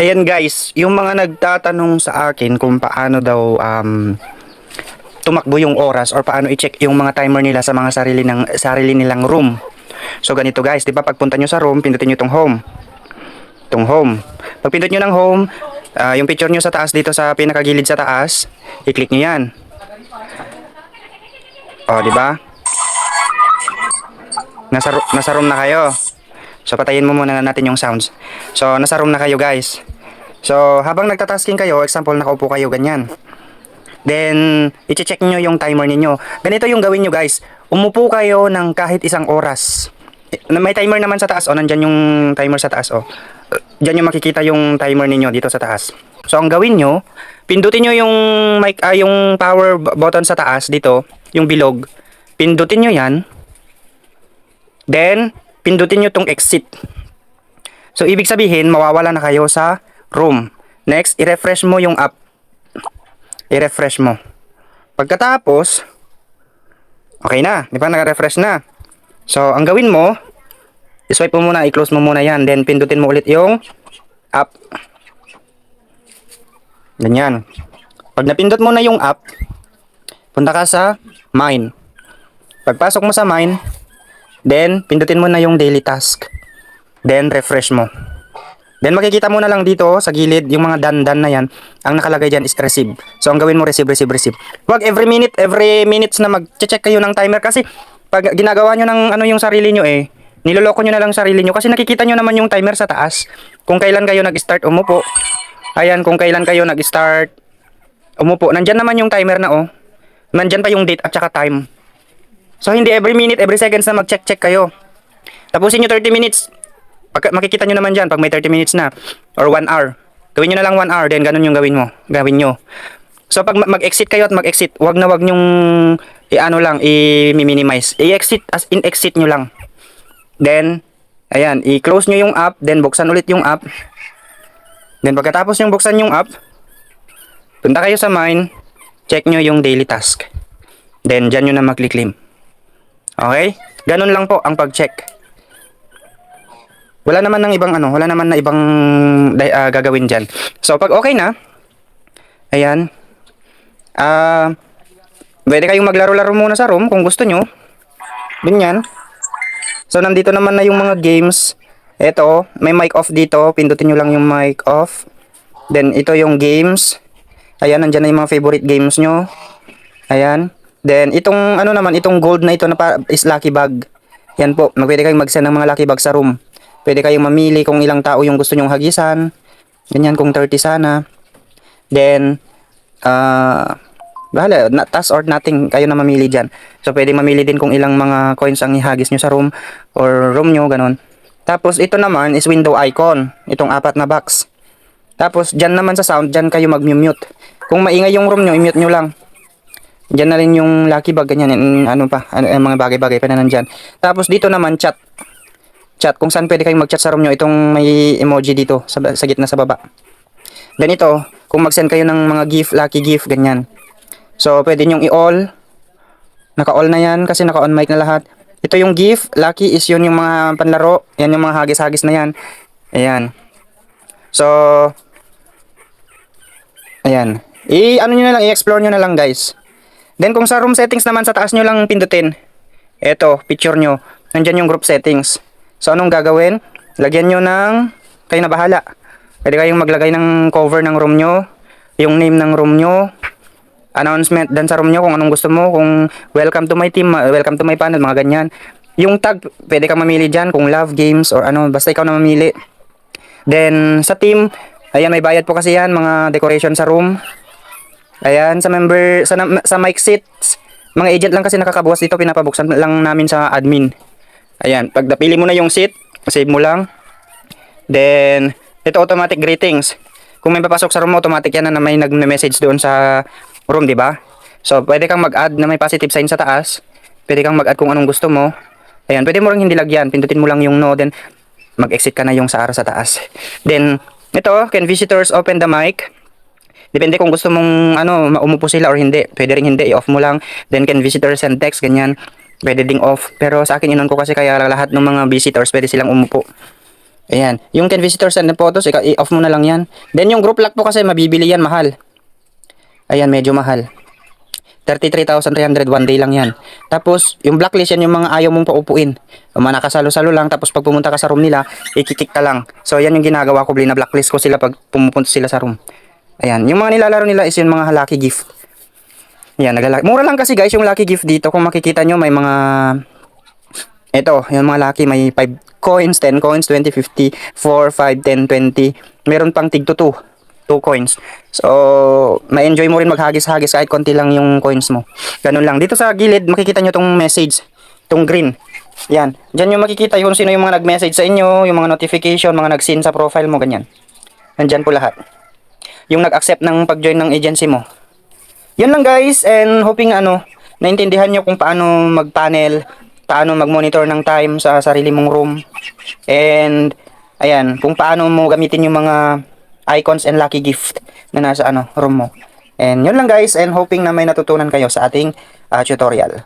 Ayan guys, yung mga nagtatanong sa akin kung paano daw tumakbo yung oras or paano i-check yung mga timer nila sa mga sarili nilang room. So ganito guys, 'di ba pagpunta nyo sa room, pindutin nyo itong home. Itong home. Pag pindot nyo ng home, yung picture nyo sa taas dito sa pinakagilid sa taas, i-click nyo 'yan. Oh, 'di ba? Nasa room na kayo. So patayin mo muna natin yung sounds. So nasa room na kayo guys. So habang nagtatasking kayo, example nakaupo kayo ganyan. Then i-check nyo yung timer ninyo. Ganito yung gawin nyo guys. Umupo kayo ng kahit isang oras. May timer naman sa taas. O, nandyan yung timer sa taas. O, dyan yung makikita yung timer ninyo dito sa taas. So ang gawin nyo, pindutin nyo yung yung power button sa taas dito, yung bilog. Pindutin nyo yan. Then pindutin nyo tong exit. So ibig sabihin, mawawala na kayo sa room. Next, i-refresh mo yung app. I-refresh mo. Pagkatapos, okay na. Di ba? Naka-refresh na. So, ang gawin mo, i-swipe mo muna, i-close mo muna yan. Then, pindutin mo ulit yung app. Ganyan. Pag napindot mo na yung app, punta ka sa Mine. Pagpasok mo sa Mine, then, pindutin mo na yung daily task. Then, refresh mo. Then makikita mo na lang dito sa gilid yung mga dandan na yan. Ang nakalagay dyan is receive. So ang gawin mo receive, receive, receive. Huwag every minutes na mag-check kayo ng timer kasi pag ginagawa nyo ng ano yung sarili nyo niloloko nyo na lang sarili nyo kasi nakikita nyo naman yung timer sa taas. Kung kailan kayo nag-start umupo. Ayan, kung kailan kayo nag-start umupo. Nandyan naman yung timer na Nandyan pa yung date at saka time. So hindi every minute, every seconds na mag-check kayo. Tapusin nyo 30 minutes. Makikita nyo naman dyan pag may 30 minutes na or 1 hour. Gawin nyo na lang 1 hour, then ganun yung gawin nyo. So pag mag-exit kayo at mag-exit, wag nyong i-minimize. I-exit as in exit nyo lang. Then, ayan, i-close nyo yung app, then buksan ulit yung app. Then pagkatapos yung buksan yung app, punta kayo sa Mine, check nyo yung daily task. Then, dyan nyo na mag-claim. Okay? Ganun lang po ang pag-check. Wala naman na ibang gagawin diyan. So pag okay na, ayan. Pwede kayong maglaro-laro muna sa room kung gusto nyo. Ganyan. So nandito naman na yung mga games. Ito, may mic off dito. Pindutin nyo lang yung mic off. Then ito yung games. Ayan, nandiyan na yung mga favorite games nyo. Ayan. Then itong itong gold na ito is lucky bag. Yan po, pwede kayong mag-send ng mga lucky bag sa room. Pwede kayong mamili kung ilang tao yung gusto nyong hagisan. Ganyan, kung 30 sana. Then, bahala, task or nothing, kayo na mamili dyan. So, pwede mamili din kung ilang mga coins ang ihagis nyo sa room or room nyo, ganun. Tapos, ito naman is window icon. Itong 4 na box. Tapos, dyan naman sa sound, dyan kayo mag-mute. Kung maingay yung room nyo, i-mute nyo lang. Dyan na rin yung lucky bag, ganyan, mga bagay-bagay pa na nandyan. Tapos, dito naman, chat, kung saan pwede kayong mag-chat sa room nyo. Itong may emoji dito sa gitna sa baba. Then ito, kung mag-send kayo ng mga gift, lucky gift, ganyan. So pwede nyong i-all. Naka-all na yan kasi naka-on mic na lahat. Ito yung gift, lucky is yun yung mga panlaro. Yan yung mga hagis-hagis na yan. Ayan. So ayan. Nyo na lang, i-explore nyo na lang guys. Then kung sa room settings naman, sa taas nyo lang pindutin. Ito, picture nyo. Nandyan yung group settings. So, anong gagawin? Lagyan nyo ng, kayo na bahala. Pwede kayong maglagay ng cover ng room nyo, yung name ng room nyo, announcement dan sa room nyo kung anong gusto mo, kung welcome to my team, welcome to my panel, mga ganyan. Yung tag, pwede kang mamili dyan, kung love, games, or basta ikaw na mamili. Then, sa team, ayan, may bayad po kasi yan, mga decoration sa room. Ayan, sa member, sa mic seats, mga agent lang kasi nakakabukas dito, pinapabuksan lang namin sa admin. Ayan, pag napili mo na yung seat, save mo lang. Then, ito automatic greetings. Kung may papasok sa room mo, automatic yan na may nag-message doon sa room, di ba? So, pwede kang mag-add na may positive sign sa taas. Pwede kang mag-add kung anong gusto mo. Ayan, pwede mo rin hindi lagyan. Pindutin mo lang yung no, then mag-exit ka na yung sa araw sa taas. Then, ito, can visitors open the mic? Depende kung gusto mong umupo sila or hindi. Pwede rin hindi, i-off mo lang. Then, can visitors send text, ganyan. Pwede ding off. Pero sa akin inon ko kasi kaya lahat ng mga visitors pwede silang umupo. Ayan. Yung can visitors and photos, i-off mo na lang yan. Then yung group lock po kasi mabibili yan mahal. Ayan, medyo mahal. 33,300 one day lang yan. Tapos, yung blacklist yan yung mga ayaw mong paupuin. Yung mga nakasalo-salo lang, tapos pag pumunta ka sa room nila, ikikik ka lang. So, yan yung ginagawa ko, na blacklist ko sila pag pumupunta sila sa room. Ayan, yung mga nilalaro nila is yung mga lucky gift. Ayan, mura lang kasi guys yung lucky gift dito. Kung makikita nyo, may mga... Ito, yung mga lucky, may 5 coins, 10 coins, 20, 50, 4, 5, 10, 20. Meron pang tig to 2 coins. So, ma-enjoy mo rin maghagis-hagis kahit konti lang yung coins mo. Ganun lang. Dito sa gilid, makikita nyo tong message. Tong green. Yan. Diyan yung makikita kung sino yung mga nag-message sa inyo, yung mga notification, mga nag-send sa profile mo, ganyan. Nandyan po lahat. Yung nag-accept ng pag-join ng agency mo. Yun lang guys, and hoping naintindihan nyo kung paano mag-panel, paano mag-monitor ng time sa sarili mong room. And, ayan, kung paano mo gamitin yung mga icons and lucky gift na nasa room mo. And yun lang guys, and hoping na may natutunan kayo sa ating tutorial.